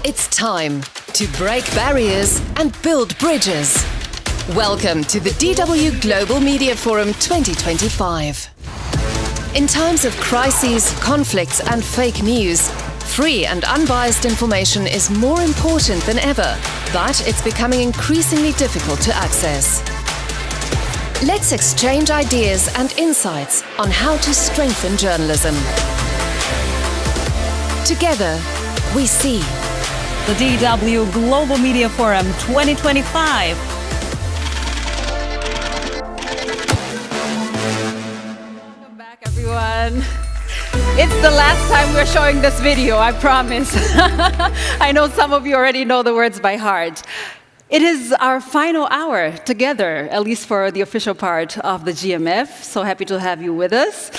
It's time to break barriers and build bridges. Welcome to the DW Global Media Forum 2025. In times of crises, conflicts and fake news, free and unbiased information is more important than ever, but it's becoming increasingly difficult to access. Let's exchange ideas and insights on how to strengthen journalism. Together, we see the DW Global Media Forum 2025. Welcome back, everyone. It's the last time we're showing this video, I promise. I know some of you already know the words by heart. It is our final hour together, at least for the official part of the GMF. So happy to have you with us.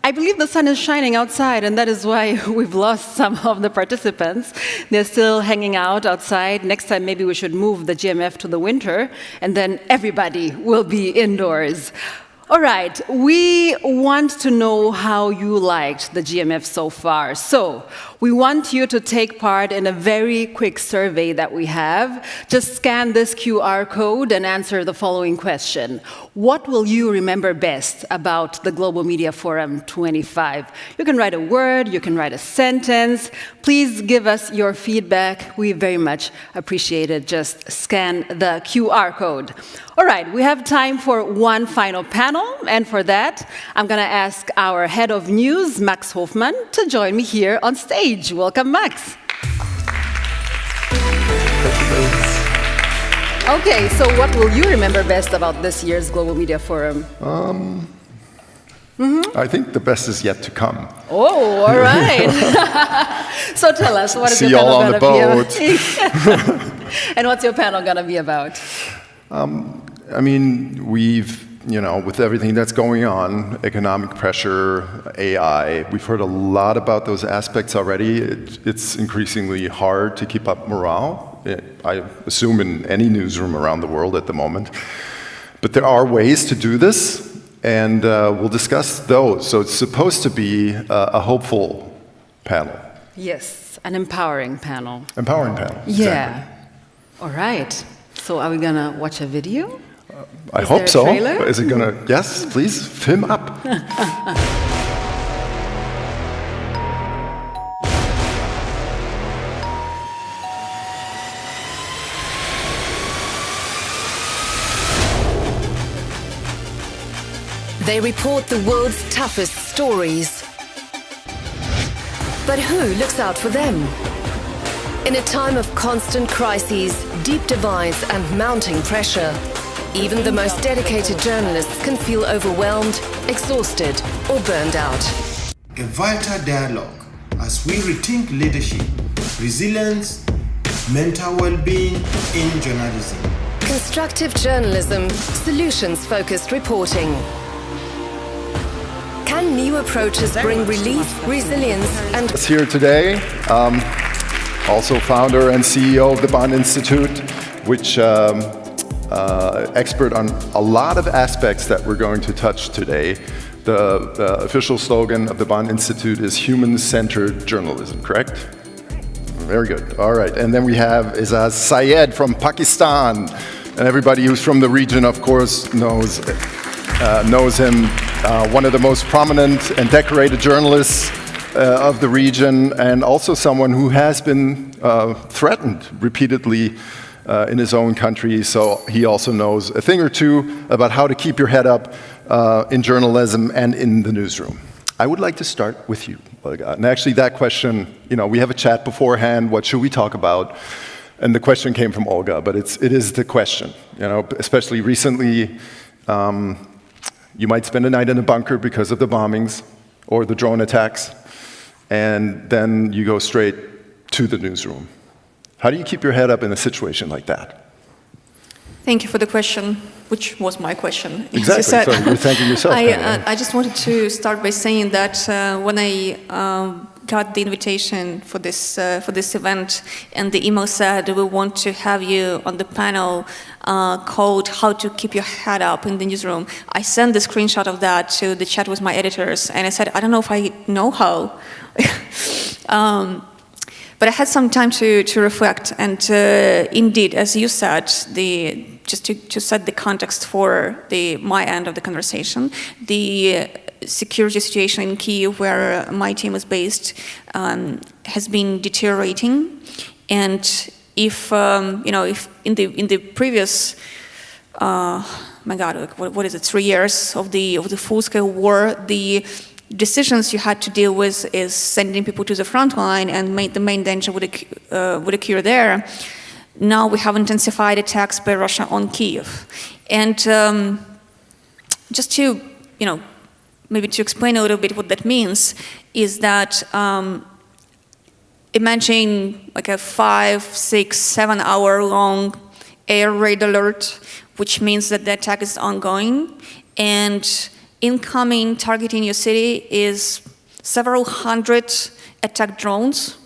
I believe the sun is shining outside, and that is why we've lost some of the participants. They're still hanging out outside. Next time, maybe we should move the GMF to the winter, and then everybody will be indoors. All right, we want to know how you liked the GMF so far. So we want you to take part in a very quick survey that we have. Just scan this QR code and answer the following question. What will you remember best about the Global Media Forum 25? You can write a word, you can write a sentence. Please give us your feedback. We very much appreciate it. Just scan the QR code. All right, we have time for one final panel, and for that, I'm going to ask our head of news, Max Hofmann, to join me here on stage. Welcome, Max. Okay, so what will you remember best about this year's Global Media Forum? I think the best is yet to come. Oh, all right. So tell us, what is See your y'all panel on going the to be about? And what's your panel going to be about? I mean, we've, with everything that's going on, economic pressure, AI, we've heard a lot about those aspects already. It's increasingly hard to keep up morale, I assume in any newsroom around the world at the moment. But there are ways to do this, and we'll discuss those. So it's supposed to be a hopeful panel. Yes, an empowering panel. Empowering panel, Yeah. exactly. All right. So are we going to watch a video? I hope so. Trailer? Is it gonna? Yes, please, film up. they report the world's toughest stories. But who looks out for them? In a time of constant crises, deep divides and mounting pressure, even the most dedicated journalists can feel overwhelmed, exhausted, or burned out. A vital dialogue as we rethink leadership, resilience, mental well-being in journalism. Constructive journalism, solutions-focused reporting. Can new approaches bring relief, resilience, and... Here today, also founder and CEO of the Bond Institute, which expert on a lot of aspects that we're going to touch today. The official slogan of the Bond Institute is human-centered journalism, correct? Very good. All right. And then we have Azaz Syed from Pakistan. And everybody who's from the region, of course, knows him. One of the most prominent and decorated journalists of the region, and also someone who has been threatened repeatedly in his own country, so he also knows a thing or two about how to keep your head up in journalism and in the newsroom. I would like to start with you, Olga. And actually that question, we have a chat beforehand, what should we talk about? And the question came from Olga, but it is the question. Especially recently, you might spend a night in a bunker because of the bombings or the drone attacks, and then you go straight to the newsroom. How do you keep your head up in a situation like that? Thank you for the question, which was my question. Exactly, so you're thanking yourself. I just wanted to start by saying that when I got the invitation for this event, and the email said, we want to have you on the panel called How to Keep Your Head Up in the Newsroom, I sent the screenshot of that to the chat with my editors, and I said, I don't know if I know how. But I had some time to reflect, and indeed, as you said, just to set the context for my end of the conversation, the security situation in Kyiv, where my team is based, has been deteriorating. And if in the previous, my God, what is it, 3 years of the full-scale war, the decisions you had to deal with is sending people to the front line, and the main danger would occur there. Now we have intensified attacks by Russia on Kyiv. And just to, maybe to explain a little bit what that means, is that imagine like a 5, 6, 7 hour long air raid alert, which means that the attack is ongoing, and incoming targeting your city is several hundred attack drones.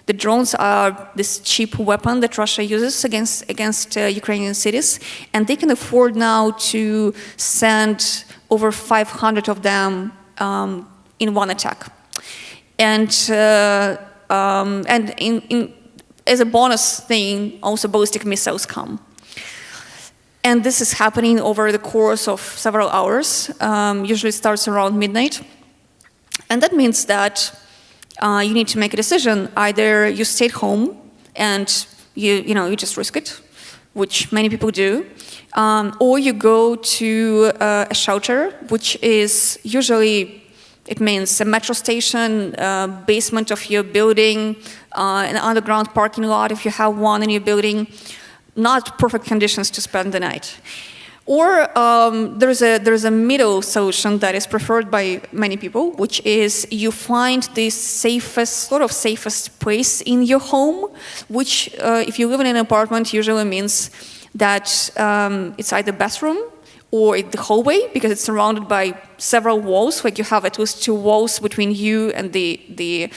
The drones are this cheap weapon that Russia uses against Ukrainian cities, and they can afford now to send over 500 of them in one attack. And as a bonus thing, also ballistic missiles come. And this is happening over the course of several hours. Usually starts around midnight. And that means that you need to make a decision. Either you stay at home and you just risk it, which many people do, or you go to a shelter, which is usually, it means a metro station, basement of your building, an underground parking lot if you have one in your building. Not perfect conditions to spend the night. Or there's a middle solution that is preferred by many people, which is you find the safest place in your home, which if you live in an apartment usually means that it's either bathroom or the hallway, because it's surrounded by several walls, like you have at least 2 walls between you and the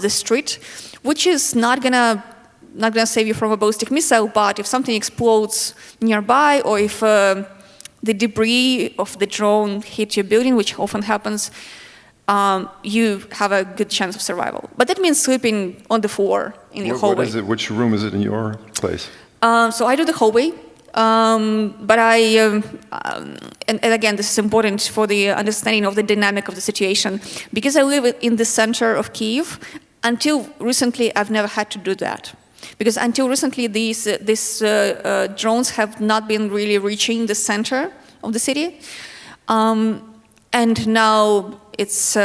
street, which is not gonna save you from a ballistic missile, but if something explodes nearby, or if the debris of the drone hit your building, which often happens, you have a good chance of survival. But that means sleeping on the floor in your hallway. What is it? Which room is it in your place? So I do the hallway, but and again, this is important for the understanding of the dynamic of the situation. Because I live in the center of Kyiv, until recently, I've never had to do that. Because until recently, these drones have not been really reaching the center of the city. And now it's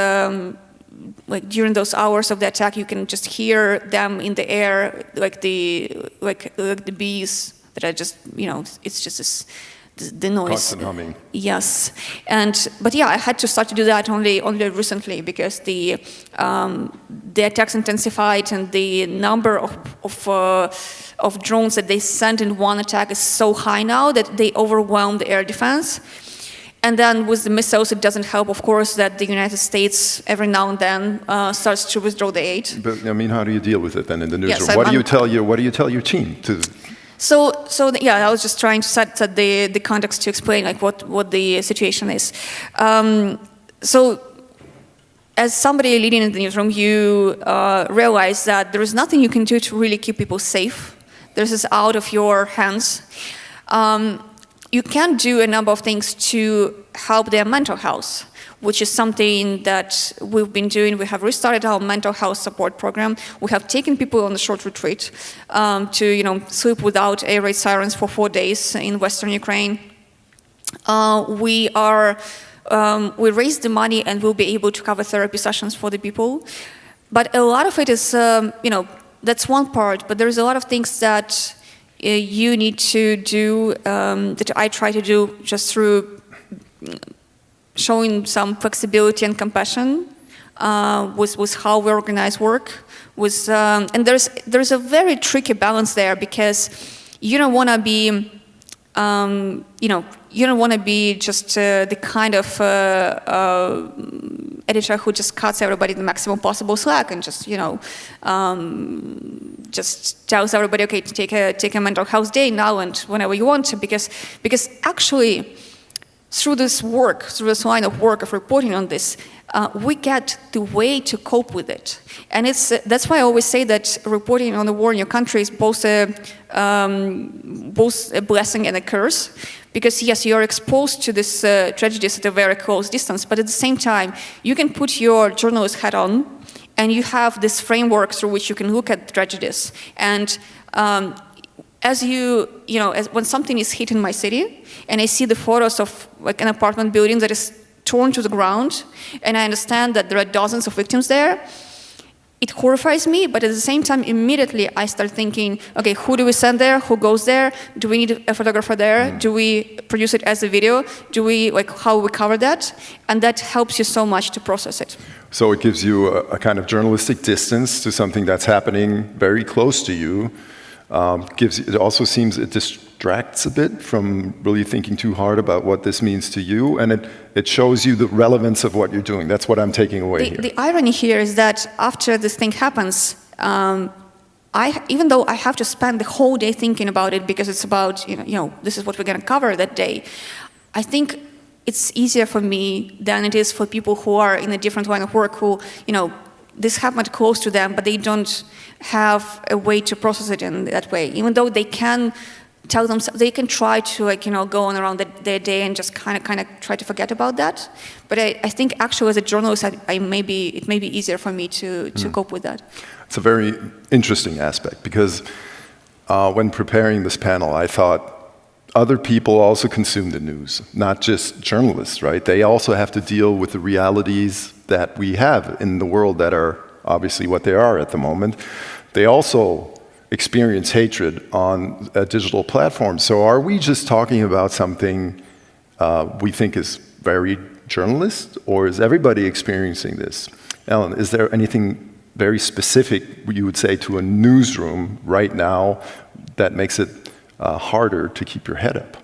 like during those hours of the attack, you can just hear them in the air, like the bees that are just, it's just the noise. Constant humming. Yes, but yeah, I had to start to do that only recently, because the attacks intensified, and the number of drones that they sent in one attack is so high now that they overwhelm the air defense. And then with the missiles, it doesn't help, of course, that the United States every now and then starts to withdraw the aid. But I mean, how do you deal with it then in the newsroom? Yes, what do you tell your team to? So yeah, I was just trying to set the context to explain like what the situation is. So as somebody leading in the newsroom, you realize that there is nothing you can do to really keep people safe. This is out of your hands. You can do a number of things to help their mental health, which is something that we've been doing. We have restarted our mental health support program. We have taken people on a short retreat to sleep without air raid sirens for 4 days in Western Ukraine. We raised the money and we'll be able to cover therapy sessions for the people. But a lot of it is, that's one part, but there's a lot of things that you need to do, that I try to do just through showing some flexibility and compassion with how we organize work. And there's a very tricky balance there, because you don't want to be, you don't want to be just the kind of editor who just cuts everybody the maximum possible slack and just, just tells everybody, okay, take a mental health day now and whenever you want to, because actually, through this work, through this line of work of reporting on this, we get the way to cope with it. And that's why I always say that reporting on the war in your country is both a blessing and a curse. Because yes, you're exposed to these tragedies at a very close distance, but at the same time, you can put your journalist hat on, and you have this framework through which you can look at tragedies. And as when something is hit in my city, and I see the photos of like an apartment building that is torn to the ground, and I understand that there are dozens of victims there, it horrifies me, but at the same time, immediately I start thinking, okay, who do we send there? Who goes there? Do we need a photographer there? Do we produce it as a video? How we cover that? And that helps you so much to process it. So it gives you a kind of journalistic distance to something that's happening very close to you. It also seems it distracts a bit from really thinking too hard about what this means to you, and it shows you the relevance of what you're doing. That's what I'm taking away here. The irony here is that after this thing happens, even though I have to spend the whole day thinking about it because it's about, this is what we're going to cover that day, I think it's easier for me than it is for people who are in a different line of work who, this happened close to them, but they don't have a way to process it in that way. Even though they can tell themselves, they can try to go on around their day and just kind of try to forget about that. But I think actually as a journalist, it may be easier for me to cope with that. It's a very interesting aspect because when preparing this panel, I thought other people also consume the news, not just journalists, right? They also have to deal with the realities that we have in the world that are obviously what they are at the moment. They also experience hatred on a digital platform. So are we just talking about something we think is very journalist, or is everybody experiencing this? Ellen, is there anything very specific you would say to a newsroom right now that makes it harder to keep your head up?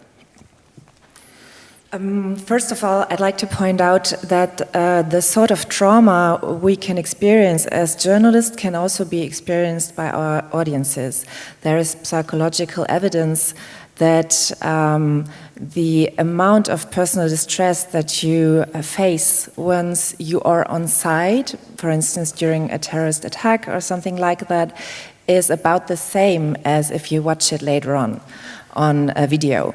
First of all, I'd like to point out that the sort of trauma we can experience as journalists can also be experienced by our audiences. There is psychological evidence that the amount of personal distress that you face once you are on site, for instance during a terrorist attack or something like that, is about the same as if you watch it later on a video.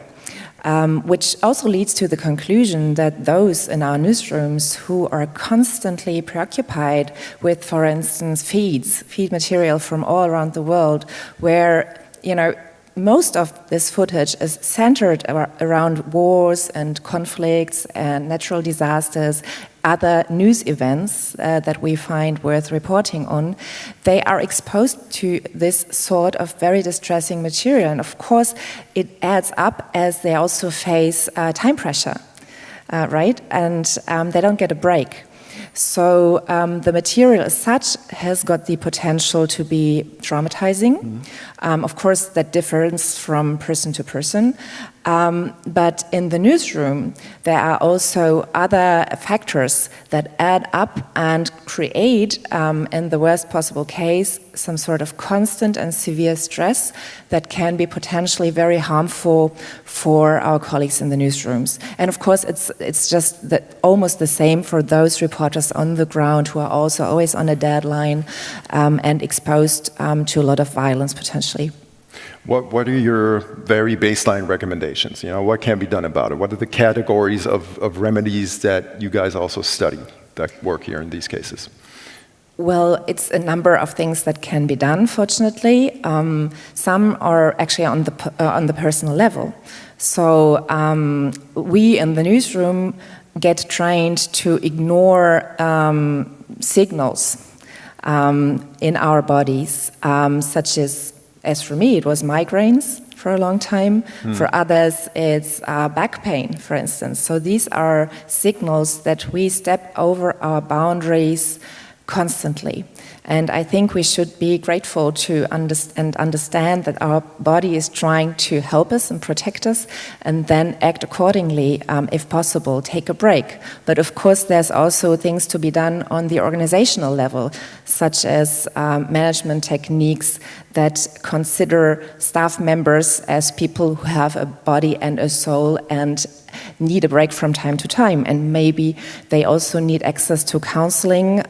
Which also leads to the conclusion that those in our newsrooms who are constantly preoccupied with, for instance, feed material from all around the world, where, most of this footage is centered around wars and conflicts and natural disasters, other news events that we find worth reporting on, they are exposed to this sort of very distressing material. And of course, it adds up as they also face time pressure, right? And they don't get a break. So the material as such has got the potential to be traumatizing. Of course, that differs from person to person. But in the newsroom, there are also other factors that add up and create, in the worst possible case, some sort of constant and severe stress that can be potentially very harmful for our colleagues in the newsrooms. And of course, it's just almost the same for those reporters on the ground who are also always on a deadline and exposed to a lot of violence potentially. What are your very baseline recommendations? What can be done about it? What are the categories of remedies that you guys also study that work here in these cases? Well, it's a number of things that can be done, fortunately. Some are actually on the personal level. So we in the newsroom get trained to ignore signals in our bodies, such as for me, it was migraines for a long time. For others, it's back pain, for instance. So these are signals that we step over our boundaries constantly. And I think we should be grateful to understand that our body is trying to help us and protect us, and then act accordingly, if possible, take a break. But of course, there's also things to be done on the organizational level, such as management techniques that consider staff members as people who have a body and a soul and need a break from time to time, and maybe they also need access to counseling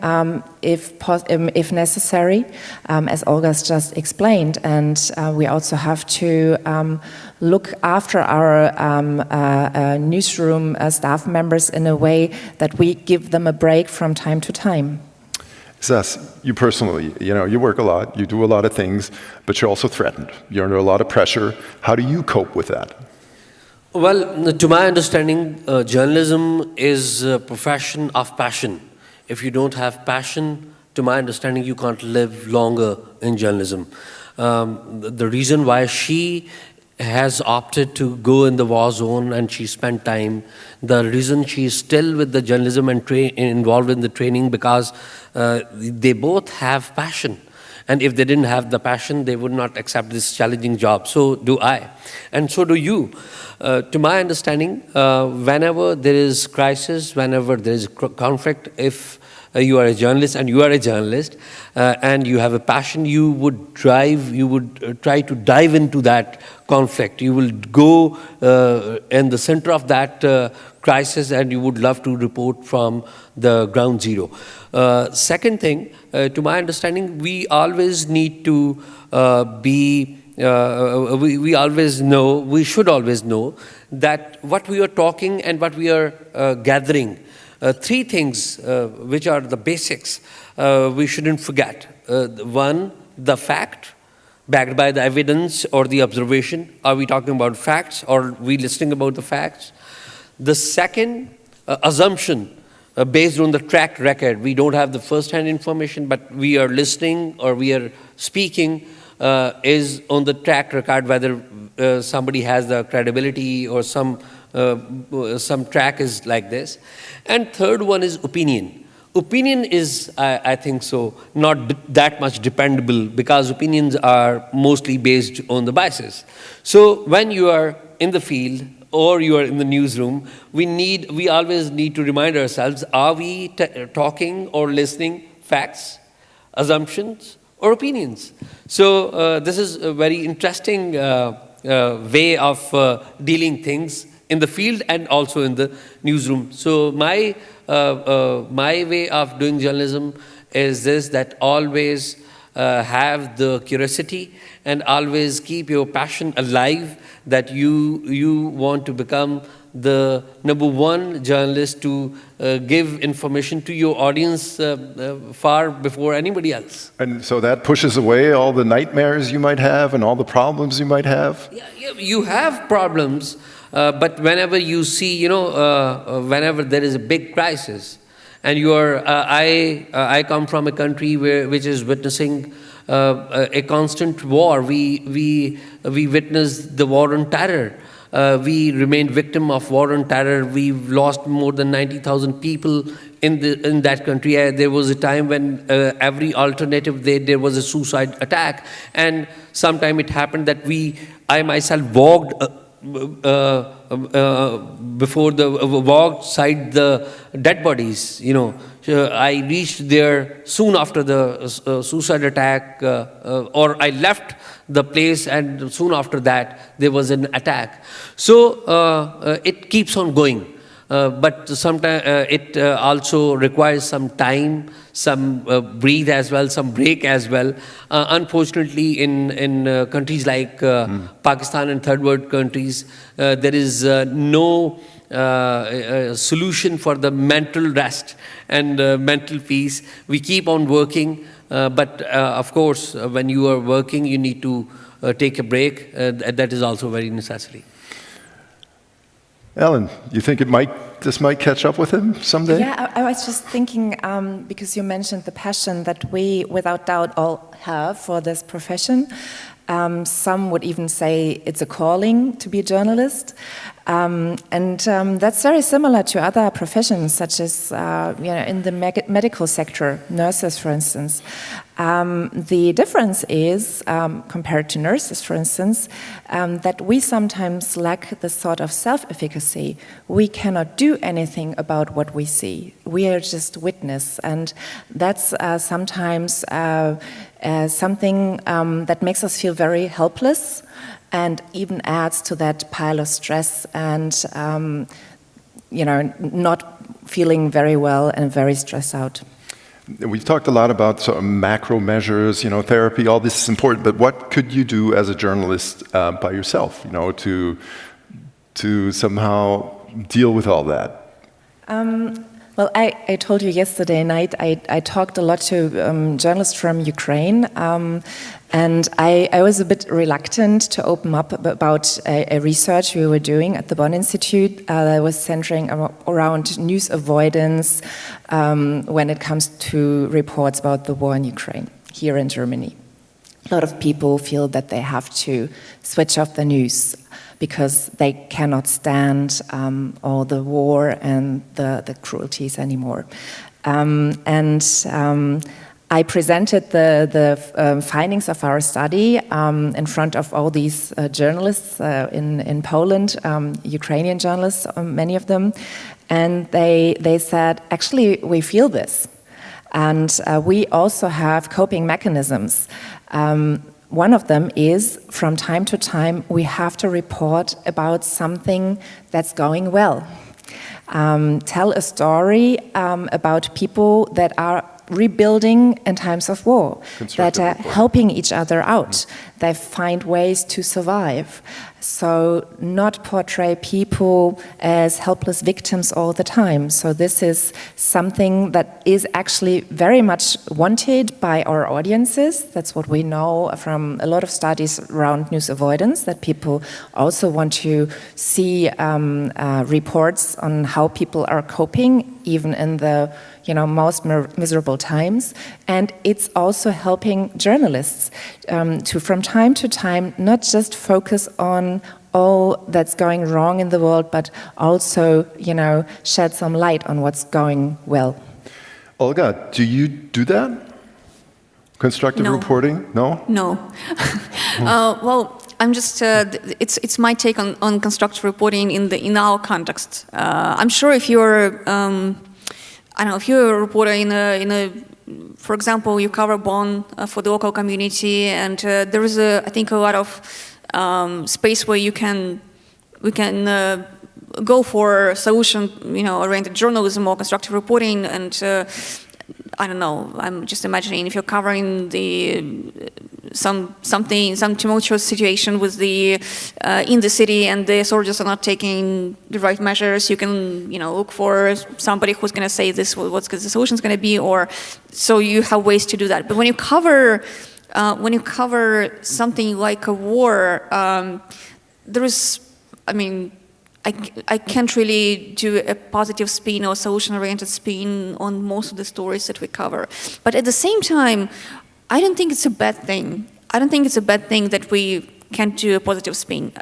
if necessary, as Olga's just explained. And we also have to look after our newsroom staff members in a way that we give them a break from time to time. Azaz, you personally, you work a lot, you do a lot of things, but you're also threatened. You're under a lot of pressure. How do you cope with that? Well, to my understanding, journalism is a profession of passion. If you don't have passion, to my understanding, you can't live longer in journalism. The reason why she has opted to go in the war zone and she spent time, the reason she is still with the journalism and involved in the training, because they both have passion. And if they didn't have the passion, they would not accept this challenging job. So do I. And so do you. To my understanding, whenever there is crisis, whenever there is conflict, if you are a journalist and you are a journalist and you have a passion, you would try to dive into that conflict. You will go in the center of that crisis, and you would love to report from the ground zero. Second thing, to my understanding, we always need to we should always know that what we are talking and what we are gathering, three things which are the basics we shouldn't forget. One, the fact, backed by the evidence or the observation. Are we talking about facts, or are we listening about the facts? The second, assumption, based on the track record. We don't have the first-hand information, but we are listening or we are speaking is on the track record, whether somebody has the credibility or some track is like this. And third one is opinion. Opinion is, I think so, not that much dependable, because opinions are mostly based on the biases. So when you are in the field or you are in the newsroom, we always need to remind ourselves, are we talking or listening facts, assumptions, or opinions? So this is a very interesting way of dealing things in the field and also in the newsroom. So my way of doing journalism is this, that always have the curiosity and always keep your passion alive, that you want to become the #1 journalist to give information to your audience far before anybody else. And so that pushes away all the nightmares you might have and all the problems you might have? Yeah, you have problems, but whenever you see, whenever there is a big crisis, and I come from a country which is witnessing a constant war. We witnessed the war on terror. We remained victim of war on terror. We've lost more than 90,000 people in that country. There was a time when every alternative there was a suicide attack, and sometime it happened that I myself walked walked beside the dead bodies. I reached there soon after the suicide attack, or I left the place, and soon after that there was an attack. So it keeps on going, but sometimes it also requires some time, some breathe as well, some break as well. Unfortunately, in countries like Pakistan and third world countries, there is no solution for the mental rest and mental peace. We keep on working, but of course, when you are working, you need to take a break. That is also very necessary. Ellen, you think this might catch up with him someday? Yeah, I was just thinking, because you mentioned the passion that we, without doubt, all have for this profession. Some would even say it's a calling to be a journalist. And that's very similar to other professions, such as in the medical sector, nurses, for instance. The difference is, compared to nurses, for instance, that we sometimes lack this sort of self-efficacy. We cannot do do anything about what we see. We are just witness, and that's sometimes something that makes us feel very helpless, and even adds to that pile of stress and not feeling very well and very stressed out. We've talked a lot about sort of macro measures, therapy, all this is important, but what could you do as a journalist by yourself, to somehow deal with all that? Well, I told you yesterday night, I talked a lot to journalists from Ukraine, and I was a bit reluctant to open up about a research we were doing at the Bonn Institute that was centering around news avoidance when it comes to reports about the war in Ukraine, here in Germany. A lot of people feel that they have to switch off the news because they cannot stand all the war and the cruelties anymore. I presented the findings of our study in front of all these journalists in Poland, Ukrainian journalists, many of them, and they said, actually, we feel this. And we also have coping mechanisms. One of them is, from time to time, we have to report about something that's going well. Tell a story about people that are rebuilding in times of war, that are helping each other out. They find ways to survive. So not portray people as helpless victims all the time. So this is something that is actually very much wanted by our audiences. That's what we know from a lot of studies around news avoidance, that people also want to see reports on how people are coping, even in the most miserable times. And it's also helping journalists to, from time to time, not just focus on all that's going wrong in the world, but also, shed some light on what's going well. Olga, do you do that? Constructive reporting? No? No. Well, I'm just, it's my take on constructive reporting in our context. I'm sure if you're, if you're a reporter in a, for example, you cover Bonn for the local community, and there is I think a lot of space where we can go for solution-oriented journalism or constructive reporting, and I don't know. I'm just imagining if you're covering some tumultuous situation with in the city and the soldiers are not taking the right measures, you can look for somebody who's going to say this, what's the solution's going to be, or so you have ways to do that. But when you cover something like a war, there is, I can't really do a positive spin or solution-oriented spin on most of the stories that we cover. But at the same time, I don't think it's a bad thing. I don't think it's a bad thing that we can't do a positive spin.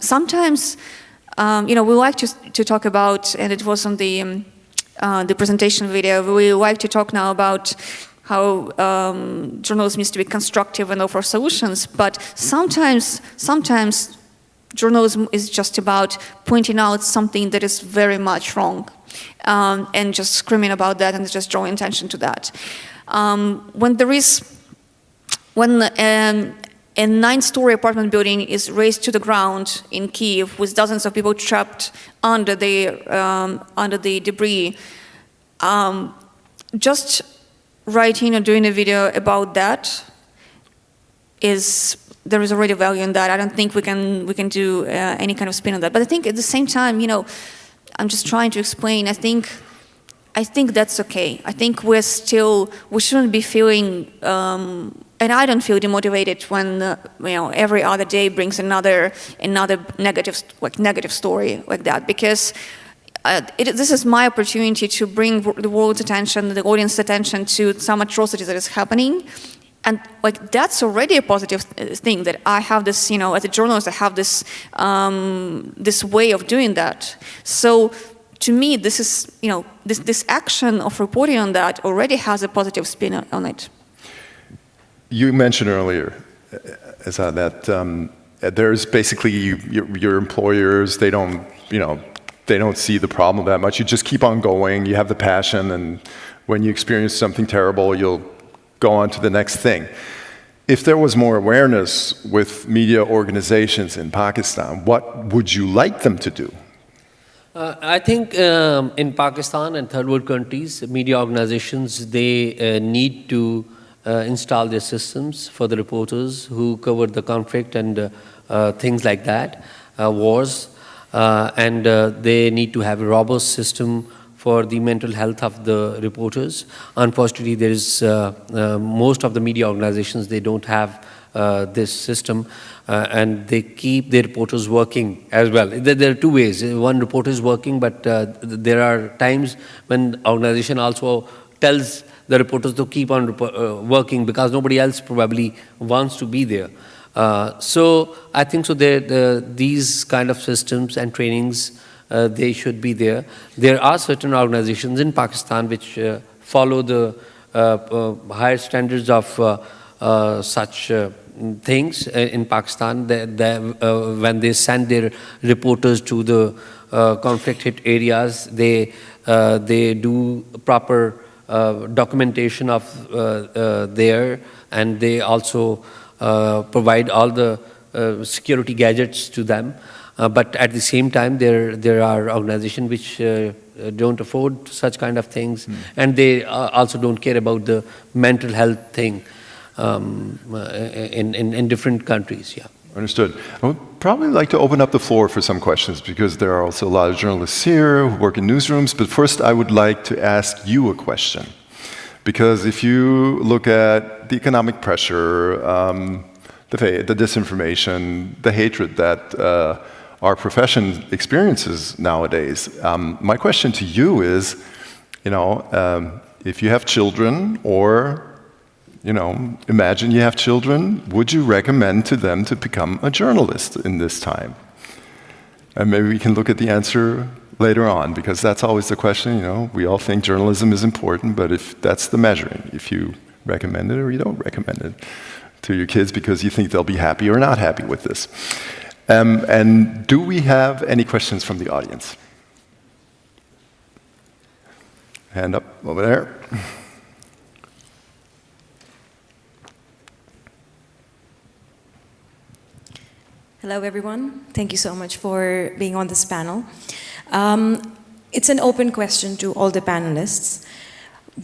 Sometimes, we like to talk about, and it was on the presentation video, we like to talk now about how journalism needs to be constructive and offer solutions, but sometimes journalism is just about pointing out something that is very much wrong, and just screaming about that and just drawing attention to that. When a 9-story apartment building is razed to the ground in Kyiv with dozens of people trapped under the debris, just writing or doing a video about that there is already value in that. I don't think we can do any kind of spin on that. But I think at the same time, I'm just trying to explain. I think that's okay. I think we shouldn't be feeling, and I don't feel demotivated when every other day brings another negative story like that, because this is my opportunity to bring the world's attention, the audience's attention to some atrocity that is happening. And that's already a positive thing, that I have this, as a journalist, I have this this way of doing that. So to me, this is, this action of reporting on that already has a positive spin on it. You mentioned earlier, Azaz, that there's basically your employers, they don't, they don't see the problem that much. You just keep on going, you have the passion, and when you experience something terrible, you'll go on to the next thing. If there was more awareness with media organizations in Pakistan, what would you like them to do? I think in Pakistan and third world countries, media organizations, they need to install their systems for the reporters who cover the conflict and things like that, wars, and they need to have a robust system for the mental health of the reporters. Unfortunately, there is most of the media organizations, they don't have this system, and they keep their reporters working as well. There are two ways. One, reporter is working, but there are times when the organization also tells the reporters to keep on working because nobody else probably wants to be there. So I think so these kind of systems and trainings, they should be there. There are certain organizations in Pakistan which follow the higher standards of such things in Pakistan. When they send their reporters to the conflict-hit areas, they do proper documentation of there, and they also provide all the security gadgets to them. But at the same time, there are organizations which don't afford such kind of things, and they also don't care about the mental health thing in different countries. Yeah. Understood. I would probably like to open up the floor for some questions because there are also a lot of journalists here who work in newsrooms. But first, I would like to ask you a question. Because if you look at the economic pressure, the disinformation, the hatred that our profession experiences nowadays, my question to you is, if you have children or imagine you have children, would you recommend to them to become a journalist in this time? And maybe we can look at the answer later on, because that's always the question, we all think journalism is important, but if that's the measuring, if you recommend it or you don't recommend it to your kids because you think they'll be happy or not happy with this. And do we have any questions from the audience? Hand up over there. Hello, everyone. Thank you so much for being on this panel. It's an open question to all the panelists.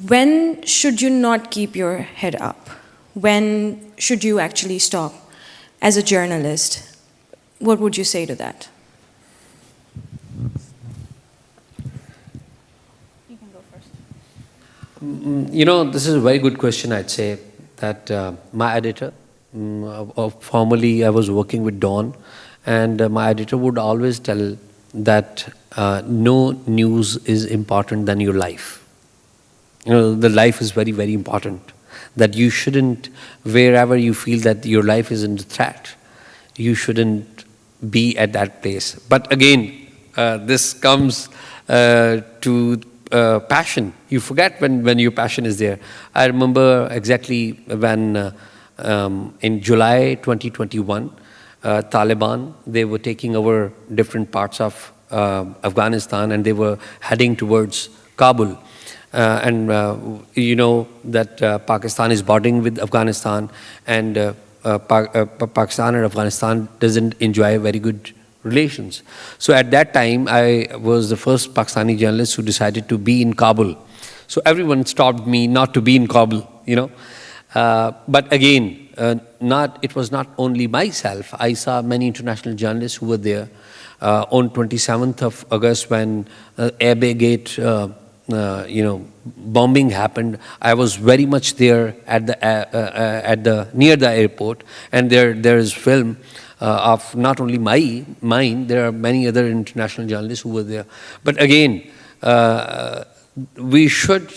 When should you not keep your head up? When should you actually stop as a journalist? What would you say to that? You can go first. This is a very good question, I'd say, that my editor, formerly I was working with Dawn, and my editor would always tell that no news is important than your life. The life is very, very important. That you shouldn't, wherever you feel that your life is under threat, you shouldn't be at that place. But again, this comes to passion. You forget when your passion is there. I remember exactly when in July 2021, Taliban, they were taking over different parts of Afghanistan, and they were heading towards Kabul. And you know that Pakistan is bordering with Afghanistan, and Pakistan and Afghanistan doesn't enjoy very good relations. So at that time, I was the first Pakistani journalist who decided to be in Kabul. So everyone stopped me not to be in Kabul, But again, it was not only myself. I saw many international journalists who were there. On 27th of August, when Abe Gate, bombing happened, I was very much there at the near the airport, and there is film of not only mine. There are many other international journalists who were there. But again, we should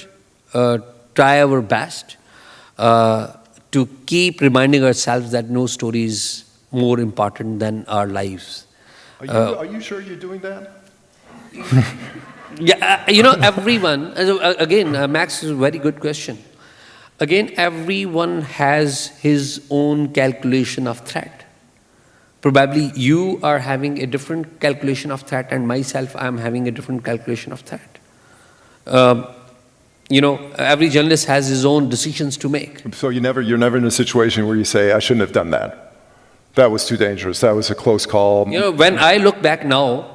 try our best to keep reminding ourselves that no story is more important than our lives. Are you sure you're doing that? Yeah, everyone, again, Max is a very good question. Again, everyone has his own calculation of threat. Probably you are having a different calculation of threat, and myself, I am having a different calculation of threat. Every journalist has his own decisions to make. So you're never in a situation where you say, I shouldn't have done that. That was too dangerous. That was a close call. When I look back now,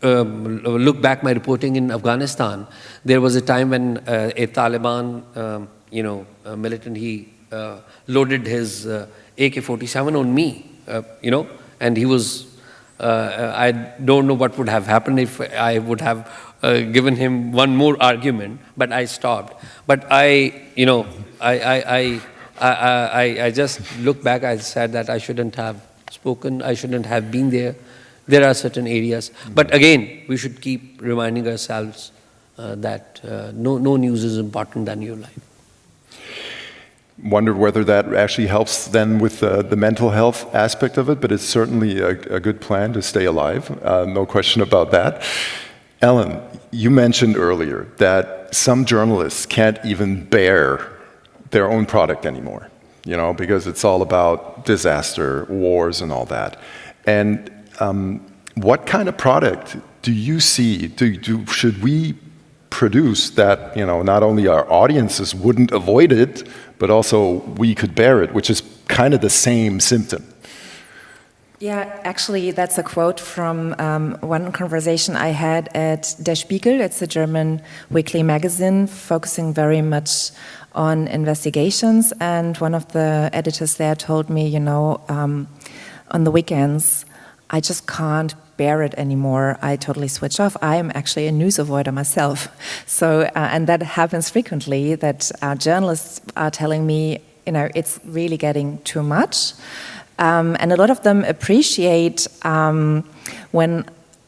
look back my reporting in Afghanistan, there was a time when a Taliban, militant, he loaded his AK-47 on me, and he was, I don't know what would have happened if I would have given him one more argument, but I stopped. But I just look back, I said that I shouldn't have spoken, I shouldn't have been there. There are certain areas. But again, we should keep reminding ourselves that no news is important than your life. Wondered whether that actually helps then with the mental health aspect of it, but it's certainly a good plan to stay alive, no question about that. Ellen, you mentioned earlier that some journalists can't even bear their own product anymore, because it's all about disaster, wars, and all that. And what kind of product do you see, should we produce that, not only our audiences wouldn't avoid it, but also we could bear it, which is kind of the same symptom? Yeah, actually, that's a quote from one conversation I had at Der Spiegel. It's a German weekly magazine focusing very much on investigations. And one of the editors there told me, on the weekends, I just can't bear it anymore. I totally switch off. I am actually a news avoider myself. So, and that happens frequently, that journalists are telling me, it's really getting too much. And a lot of them appreciate when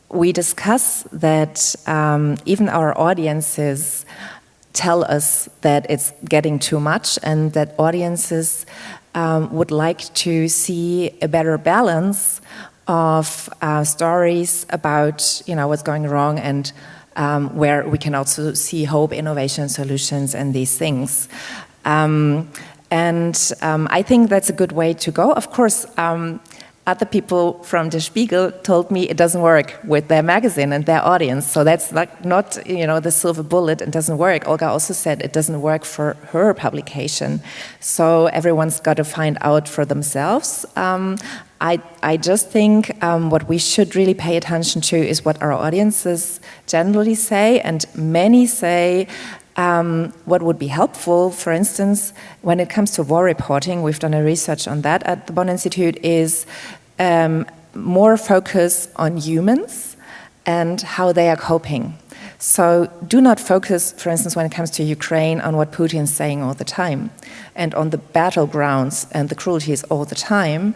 we discuss that even our audiences tell us that it's getting too much, and that audiences would like to see a better balance of stories about what's going wrong, and where we can also see hope, innovation, solutions, and these things. And I think that's a good way to go. Of course, other people from Der Spiegel told me it doesn't work with their magazine and their audience. So that's not the silver bullet. It doesn't work. Olga also said it doesn't work for her publication. So everyone's got to find out for themselves. I just think what we should really pay attention to is what our audiences generally say, and many say what would be helpful, for instance, when it comes to war reporting, we've done a research on that at the Bonn Institute, is more focus on humans and how they are coping. So do not focus, for instance, when it comes to Ukraine, on what Putin is saying all the time, and on the battlegrounds and the cruelties all the time,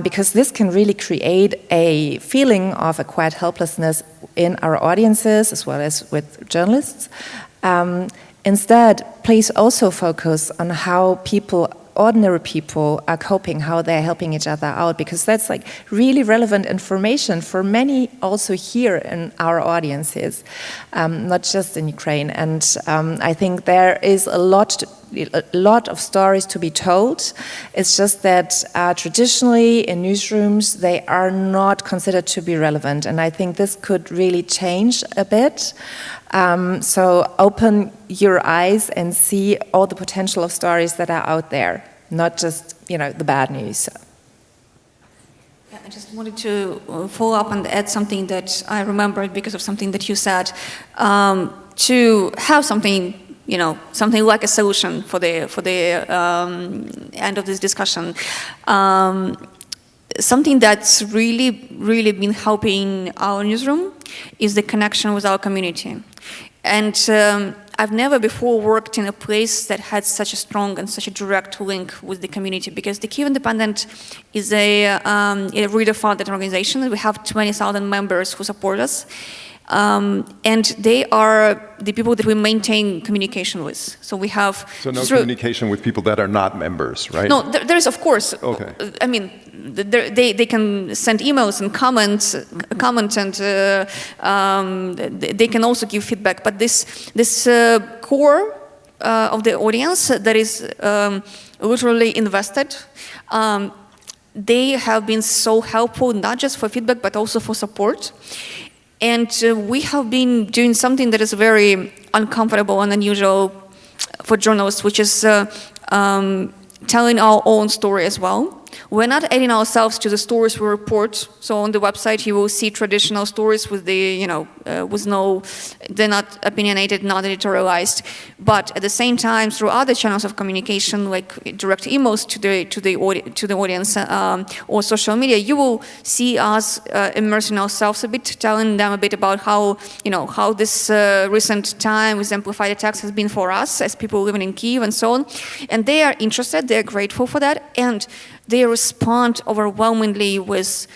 because this can really create a feeling of a quiet helplessness in our audiences as well as with journalists. Instead, please also focus on how ordinary people are coping, how they're helping each other out, because that's really relevant information for many also here in our audiences, not just in Ukraine. And I think there is a lot of stories to be told. It's just that traditionally in newsrooms, they are not considered to be relevant. And I think this could really change a bit. So open your eyes and see all the potential of stories that are out there, not just, the bad news. Yeah, I just wanted to follow up and add something that I remembered because of something that you said, to have something, something like a solution for the end of this discussion. Something that's really been helping our newsroom is the connection with our community. And I've never before worked in a place that had such a strong and such a direct link with the community, because the Kyiv Independent is a reader-funded organization. We have 20,000 members who support us. And they are the people that we maintain communication with. So we have... So no communication with people that are not members, right? No, there is, of course. Okay. I mean, they can send emails and comment, and they can also give feedback. But this core of the audience that is literally invested, they have been so helpful, not just for feedback, but also for support. And we have been doing something that is very uncomfortable and unusual for journalists, which is telling our own story as well. We're not adding ourselves to the stories we report. So on the website, you will see traditional stories with the, they're not opinionated, not editorialized. But at the same time, through other channels of communication, like direct emails to the audience or social media, you will see us immersing ourselves a bit, telling them a bit about how this recent time with amplified attacks has been for us as people living in Kyiv and so on. And they are interested, they're grateful for that, and they respond overwhelmingly with,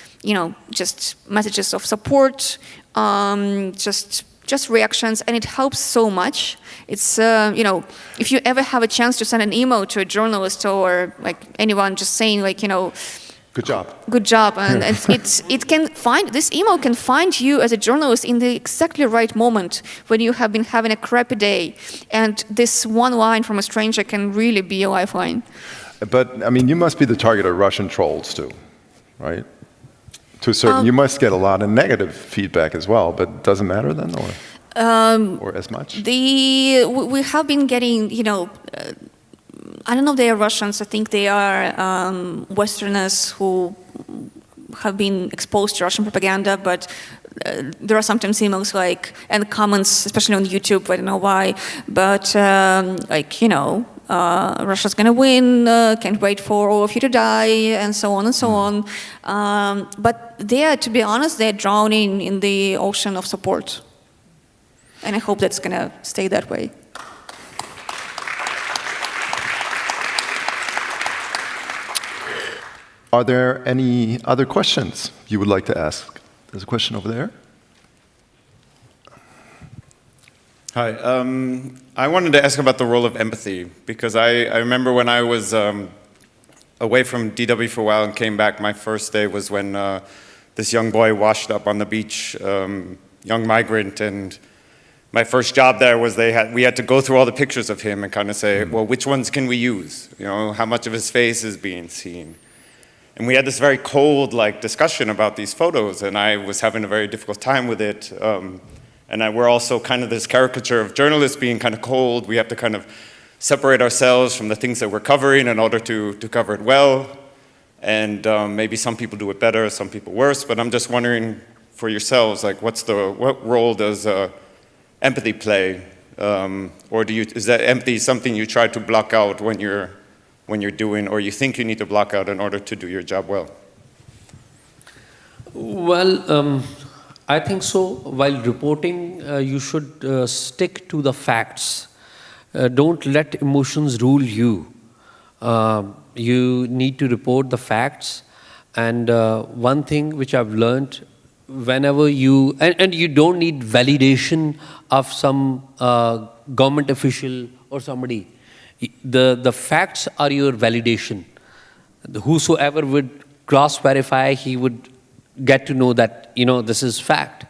just messages of support, just reactions, and it helps so much. It's, if you ever have a chance to send an email to a journalist or like anyone just saying good job. Good job, and it can find, this email can find you as a journalist in the exactly right moment when you have been having a crappy day, and this one line from a stranger can really be a lifeline. But, I mean, you must be the target of Russian trolls, too, right? To a certain, you must get a lot of negative feedback as well, but doesn't matter then, or as much? We have been getting, I don't know if they are Russians, I think they are Westerners who have been exposed to Russian propaganda, but there are sometimes emails and comments, especially on YouTube, I don't know why, but Russia's gonna win, can't wait for all of you to die, and so on and so on. But to be honest, they're drowning in the ocean of support. And I hope that's gonna stay that way. Are there any other questions you would like to ask? There's a question over there. Hi, I wanted to ask about the role of empathy, because I remember when I was away from DW for a while and came back, my first day was when this young boy washed up on the beach, young migrant, and my first job there was we had to go through all the pictures of him and kind of say, well, which ones can we use? How much of his face is being seen? And we had this very cold discussion about these photos, and I was having a very difficult time with it. And we're also kind of this caricature of journalists being kind of cold. We have to kind of separate ourselves from the things that we're covering in order to cover it well. And maybe some people do it better, some people worse. But I'm just wondering for yourselves, what role does empathy play? Or is that empathy something you try to block out when you're doing, or you think you need to block out in order to do your job well? Well, I think so. While reporting, you should stick to the facts. Don't let emotions rule you. You need to report the facts. And one thing which I've learned, whenever you, and you don't need validation of some government official or somebody. The facts are your validation. Whosoever would cross-verify, he would get to know that, this is fact.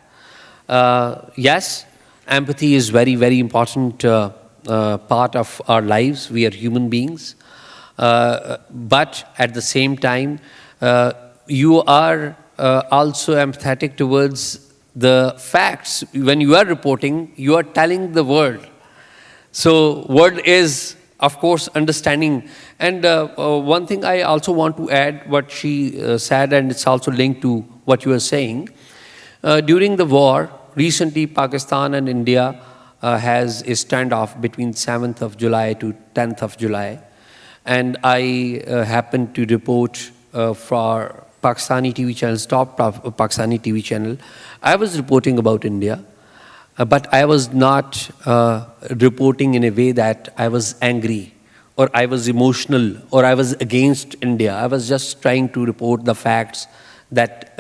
Yes, empathy is very, very important part of our lives. We are human beings. But at the same time, you are also empathetic towards the facts. When you are reporting, you are telling the world. So word is, of course, understanding. And one thing I also want to add, what she said, and it's also linked to what you are saying. During the war, recently Pakistan and India has a standoff between 7th of July to 10th of July. And I happened to report for Pakistani TV channel, top Pakistani TV channel. I was reporting about India, but I was not reporting in a way that I was angry, or I was emotional, or I was against India. I was just trying to report the facts that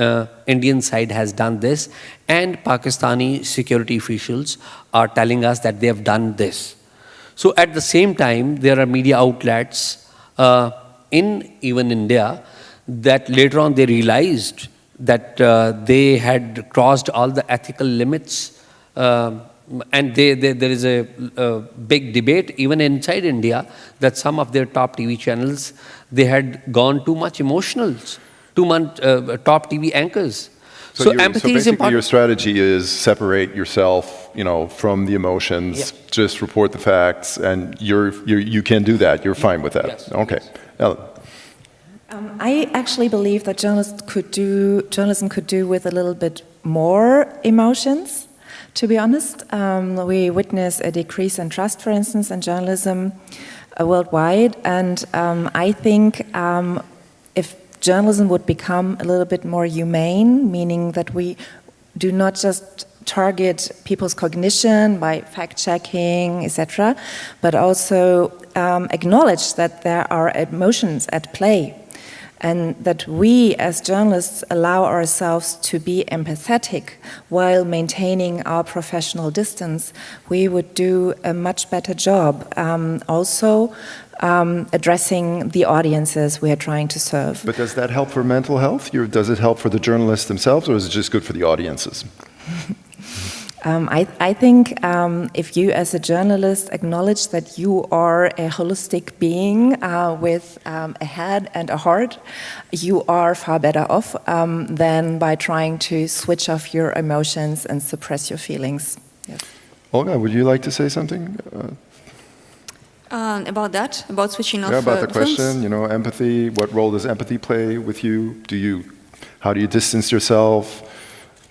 Indian side has done this, and Pakistani security officials are telling us that they have done this. So at the same time, there are media outlets in even India that later on they realized that they had crossed all the ethical limits, and there is a big debate even inside India that some of their top TV channels, they had gone too much emotional. 2-month top TV anchors. So empathy is basically important. your strategy is separate yourself, from the emotions, Yeah. just report the facts, and you can do that. You're fine with that. Yes. Okay. Ellen. I actually believe that journalism could do with a little bit more emotions, to be honest. We witness a decrease in trust, for instance, in journalism worldwide, and I think if journalism would become a little bit more humane, meaning that we do not just target people's cognition by fact-checking, etc., but also acknowledge that there are emotions at play, and that we as journalists allow ourselves to be empathetic while maintaining our professional distance, we would do a much better job. Also, addressing the audiences we are trying to serve. But does that help for mental health? Does it help for the journalists themselves, or is it just good for the audiences? I think if you as a journalist acknowledge that you are a holistic being with a head and a heart, you are far better off than by trying to switch off your emotions and suppress your feelings. Yes. Olga, would you like to say something? About that, about switching off. Yeah, about the films? question, empathy. What role does empathy play with you? How do you distance yourself?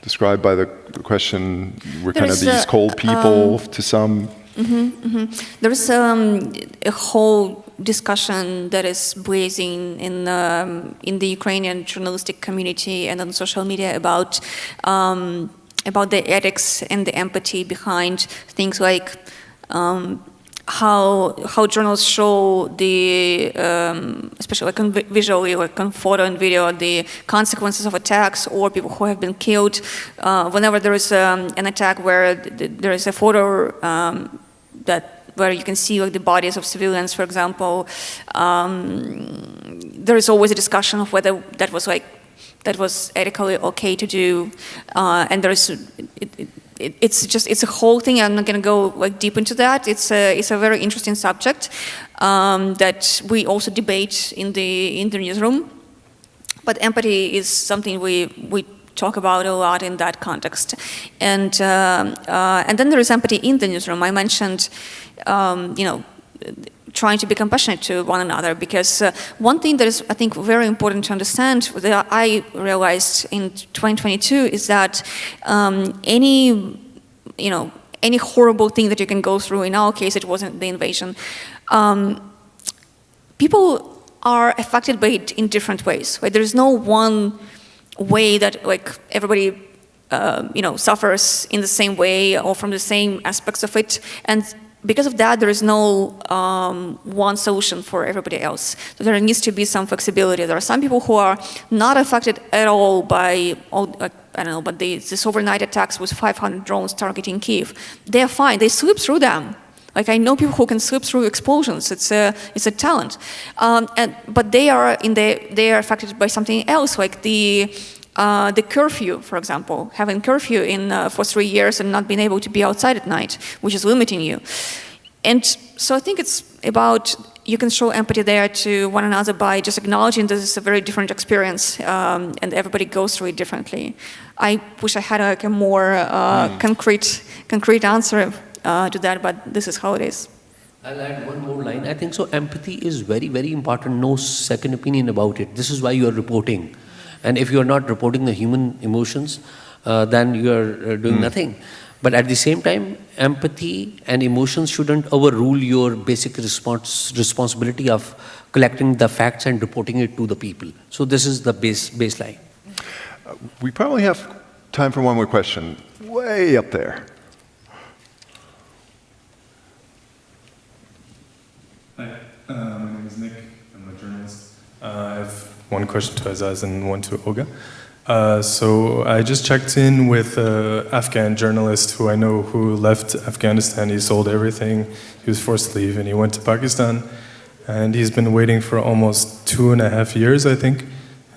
Described by the question, we're kind of these cold people to some. There is a whole discussion that is blazing in the Ukrainian journalistic community and on social media about the ethics and the empathy behind things like how journalists show the, especially like visually, like on photo and video, the consequences of attacks or people who have been killed. Whenever there is an attack where there is a photo where you can see like the bodies of civilians, for example, there is always a discussion of whether that was ethically okay to do, and there is. It's a whole thing. I'm not going to go like deep into that. It's a very interesting subject that we also debate in the newsroom. But empathy is something we talk about a lot in that context. And then there is empathy in the newsroom. I mentioned, trying to be compassionate to one another, because one thing that is, I think, very important to understand that I realized in 2022 is that any horrible thing that you can go through, in our case it wasn't the invasion, people are affected by it in different ways. Right? There is no one way that like everybody suffers in the same way or from the same aspects of it, and because of that, there is no one solution for everybody else. So there needs to be some flexibility. There are some people who are not affected at all by, but this overnight attacks with 500 drones targeting Kyiv. They are fine. They sleep through them. Like I know people who can sleep through explosions. It's a talent. But they are affected by something else, like the curfew, for example, having curfew for 3 years and not being able to be outside at night, which is limiting you. And so I think it's about, you can show empathy there to one another by just acknowledging this is a very different experience and everybody goes through it differently. I wish I had a more concrete answer to that, but this is how it is. I'll add one more line. I think so empathy is very, very important. No second opinion about it. This is why you are reporting. And if you are not reporting the human emotions, then you are doing nothing. But at the same time, empathy and emotions shouldn't overrule your basic responsibility of collecting the facts and reporting it to the people. So this is the baseline. We probably have time for one more question. Way up there. Hi, my name is Nick. I'm a journalist. I have one question to Azaz and one to Olga. So I just checked in with an Afghan journalist who I know who left Afghanistan. He sold everything. He was forced to leave and he went to Pakistan. And he's been waiting for almost 2.5 years, I think,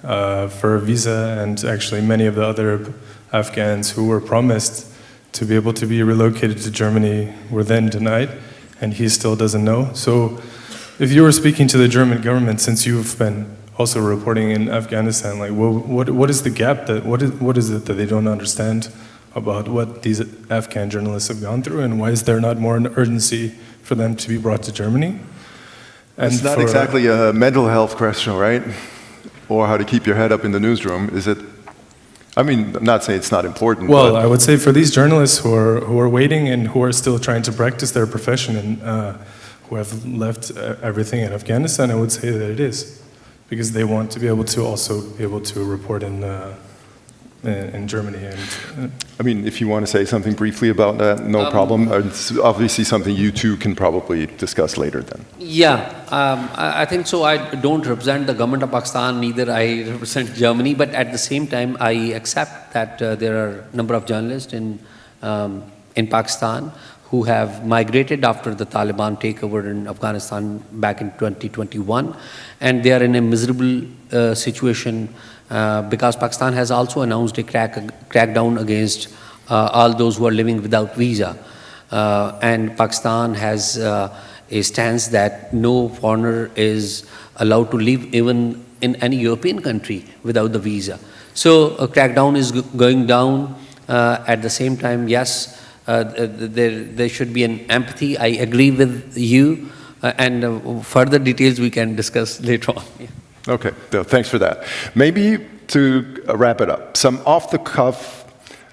for a visa. And actually many of the other Afghans who were promised to be able to be relocated to Germany were then denied. And he still doesn't know. So if you were speaking to the German government, since you've been also reporting in Afghanistan. Like, what is the gap? What is it that they don't understand about what these Afghan journalists have gone through, and why is there not more an urgency for them to be brought to Germany? And it's not exactly a mental health question, right? Or how to keep your head up in the newsroom. Is it? I mean, I'm not saying it's not important. Well, but I would say for these journalists who are waiting and who are still trying to practice their profession and who have left everything in Afghanistan, I would say that it is, because they want to be able to also be able to report in Germany. And I mean, if you want to say something briefly about that, no problem. It's obviously something you two can probably discuss later then. Yeah, I think so. I don't represent the government of Pakistan, neither I represent Germany, but at the same time, I accept that there are a number of journalists in Pakistan who have migrated after the Taliban takeover in Afghanistan back in 2021, and they are in a miserable situation because Pakistan has also announced a crackdown against all those who are living without visa. And Pakistan has a stance that no foreigner is allowed to live even in any European country without the visa. So a crackdown is going down. At the same time, yes, there should be an empathy. I agree with you, and further details we can discuss later on. Yeah. Okay, thanks for that. Maybe to wrap it up, some off-the-cuff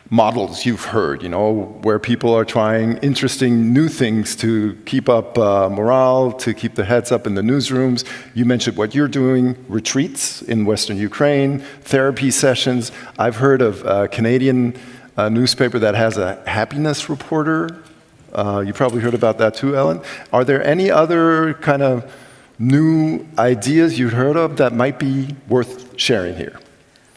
models you've heard, you know, where people are trying interesting new things to keep up morale, to keep the heads up in the newsrooms. You mentioned what you're doing, retreats in Western Ukraine, therapy sessions. I've heard of a Canadian newspaper that has a happiness reporter. You probably heard about that too, Ellen. Are there any other kind of new ideas you've heard of that might be worth sharing here?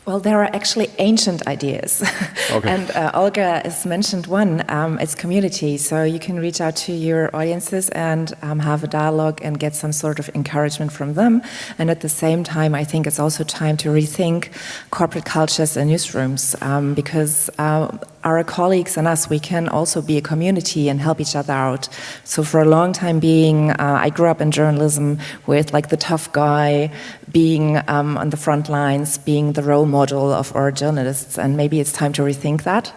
Well, there are actually ancient ideas. Okay. And Olga has mentioned one, it's community. So you can reach out to your audiences and have a dialogue and get some sort of encouragement from them. And at the same time, I think it's also time to rethink corporate cultures and newsrooms, because our colleagues and us, we can also be a community and help each other out. So for a long time I grew up in journalism with like the tough guy being on the front lines, being the role model of our journalists, and maybe it's time to rethink that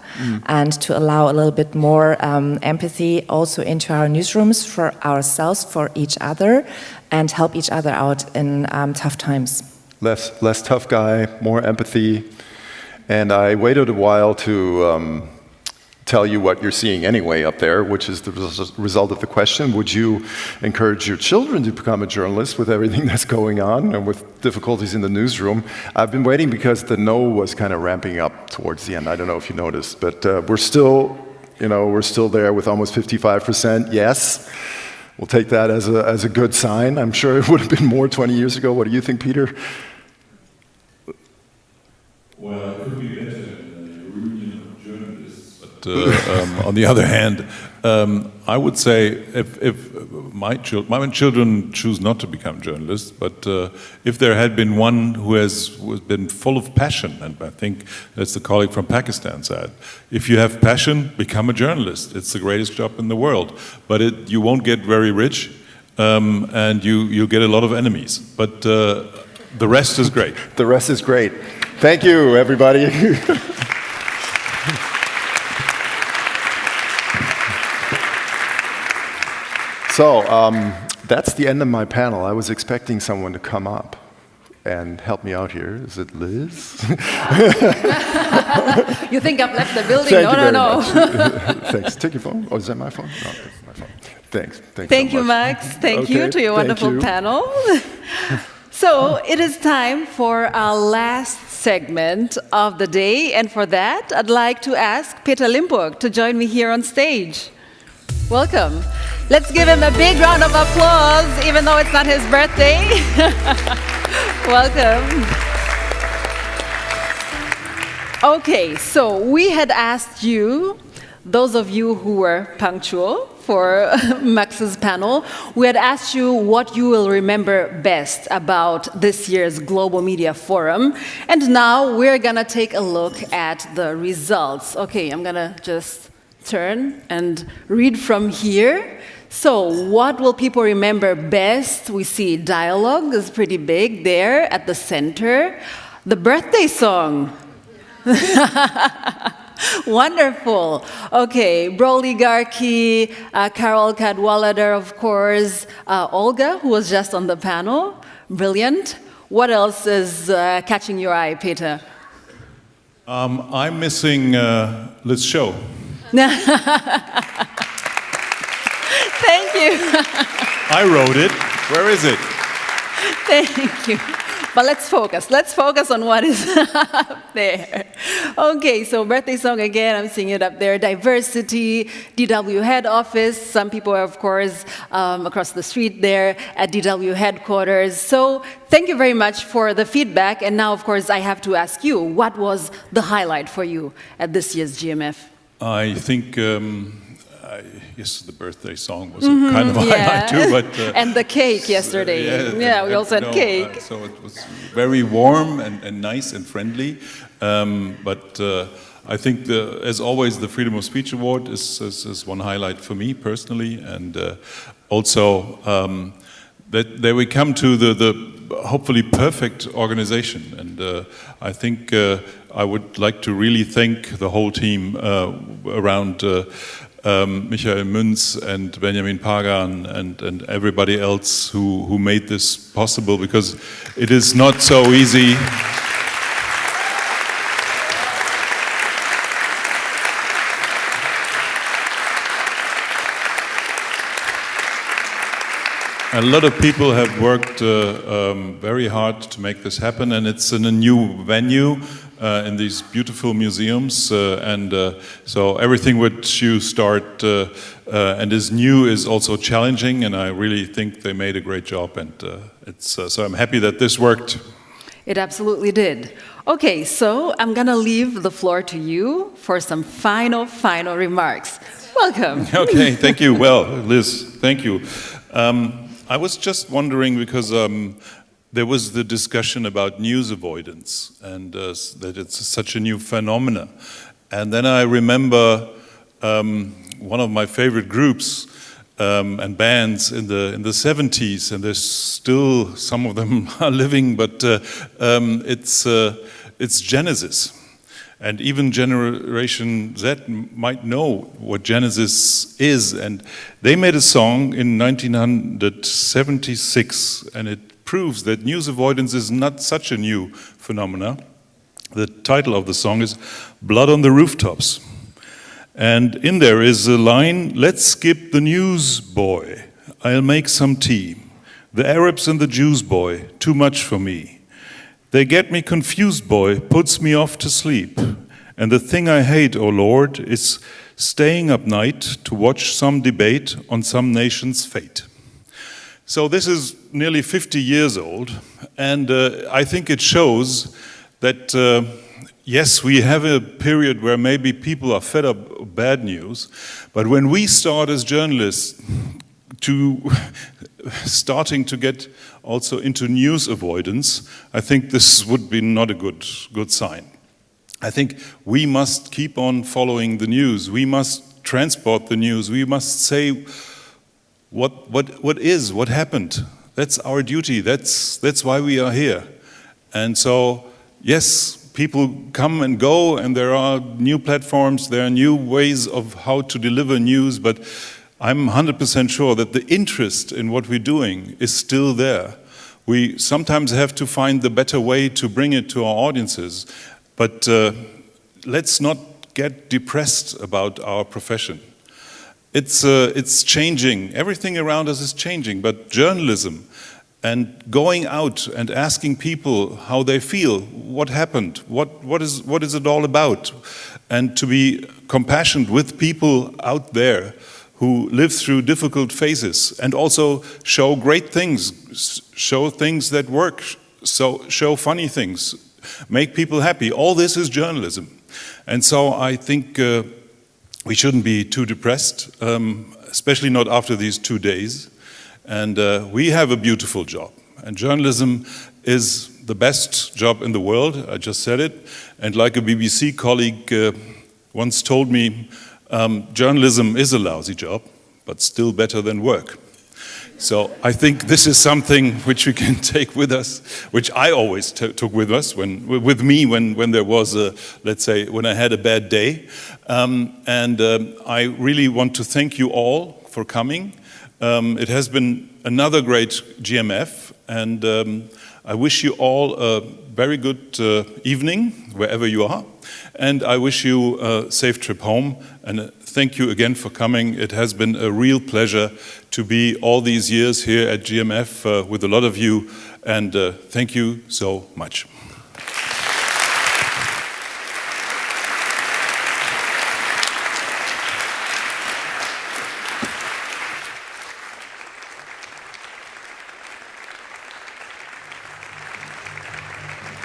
and to allow a little bit more empathy also into our newsrooms for ourselves, for each other, and help each other out in tough times. Less tough guy, more empathy. And I waited a while to tell you what you're seeing anyway up there, which is the result of the question. Would you encourage your children to become a journalist with everything that's going on and with difficulties in the newsroom? I've been waiting because the no was kind of ramping up towards the end. I don't know if you noticed, but we're still there with almost 55% yes. We'll take that as a good sign. I'm sure it would have been more 20 years ago. What do you think, Peter? Well, it could be better than a reunion of journalists. But on the other hand, I would say if my children choose not to become journalists, but if there had been one who has been full of passion, and I think that's the colleague from Pakistan said, if you have passion, become a journalist. It's the greatest job in the world. But you won't get very rich, and you'll get a lot of enemies. But the rest is great. The rest is great. Thank you, everybody. So, that's the end of my panel. I was expecting someone to come up and help me out here. Is it Liz? You think I've left the building? Thank you No. Thanks. Take your phone. Oh, is that my phone? No, that's my phone. Thanks. Thank you, Max. Thank you to your wonderful panel. So it is time for our last segment of the day, and for that, I'd like to ask Peter Limburg to join me here on stage. Welcome. Let's give him a big round of applause, even though it's not his birthday. Welcome. Okay, so we had asked you, those of you who were punctual for Max's panel, we had asked you what you will remember best about this year's Global Media Forum. And now we're going to take a look at the results. Okay, I'm going to just turn and read from here. So what will people remember best? We see dialogue is pretty big there at the center. The birthday song. Wonderful. Okay, Broligarchy, Carol Cadwallader, of course, Olga, who was just on the panel. Brilliant. What else is catching your eye, Peter? I'm missing Liz Show. Thank you. I wrote it. Where is it? Thank you. But let's focus. Let's focus on what is up there. Okay, so birthday song again, I'm seeing it up there. Diversity, DW head office. Some people are, of course, across the street there at DW headquarters. So thank you very much for the feedback. And now, of course, I have to ask you, what was the highlight for you at this year's GMF? I think, yes, the birthday song was a kind of a highlight too. But, and the cake yesterday. Yeah, we also had cake. So it was very warm and nice and friendly. But I think, as always, the Freedom of Speech Award is one highlight for me personally. And also that we come to the hopefully perfect organization. And I think I would like to really thank the whole team around Michael Münz and Benjamin Pagan and everybody else who made this possible, because it is not so easy. A lot of people have worked very hard to make this happen, and it's in a new venue in these beautiful museums, and so everything which you start and is new is also challenging, and I really think they made a great job, and so I'm happy that this worked. It absolutely did. Okay, so I'm gonna leave the floor to you for some final remarks. Welcome. Okay, thank you. Well, Liz, thank you. I was just wondering, because there was the discussion about news avoidance, and that it's such a new phenomenon. And then I remember one of my favorite groups and bands in the 70s, and there's still some of them are living, but it's Genesis. And even Generation Z might know what Genesis is. And they made a song in 1976, and it proves that news avoidance is not such a new phenomenon. The title of the song is Blood on the Rooftops. And in there is a line, "Let's skip the news, boy. I'll make some tea. The Arabs and the Jews, boy, too much for me. They get me confused, boy, puts me off to sleep. And the thing I hate, oh Lord, is staying up night to watch some debate on some nation's fate." So this is nearly 50 years old, and I think it shows that, yes, we have a period where maybe people are fed up of bad news, but when we start as journalists starting to get also into news avoidance, I think this would be not a good sign. I think we must keep on following the news. We must transport the news. We must say what happened. That's our duty. That's why we are here. And so, yes, people come and go, and there are new platforms, there are new ways of how to deliver news, but I'm 100% sure that the interest in what we're doing is still there. We sometimes have to find the better way to bring it to our audiences, but let's not get depressed about our profession. It's changing. Everything around us is changing, but journalism and going out and asking people how they feel, what happened, what is it all about, and to be compassionate with people out there who live through difficult phases, and also show great things, show things that work, show funny things, make people happy. All this is journalism. And so I think we shouldn't be too depressed, especially not after these 2 days. And we have a beautiful job. And journalism is the best job in the world, I just said it. And like a BBC colleague once told me, journalism is a lousy job, but still better than work. So I think this is something which we can take with us, which I always took with us, with me when there was let's say, when I had a bad day. I really want to thank you all for coming. It has been another great GMF, and I wish you all a very good evening, wherever you are. And I wish you a safe trip home, and thank you again for coming. It has been a real pleasure to be all these years here at GMF with a lot of you, and thank you so much.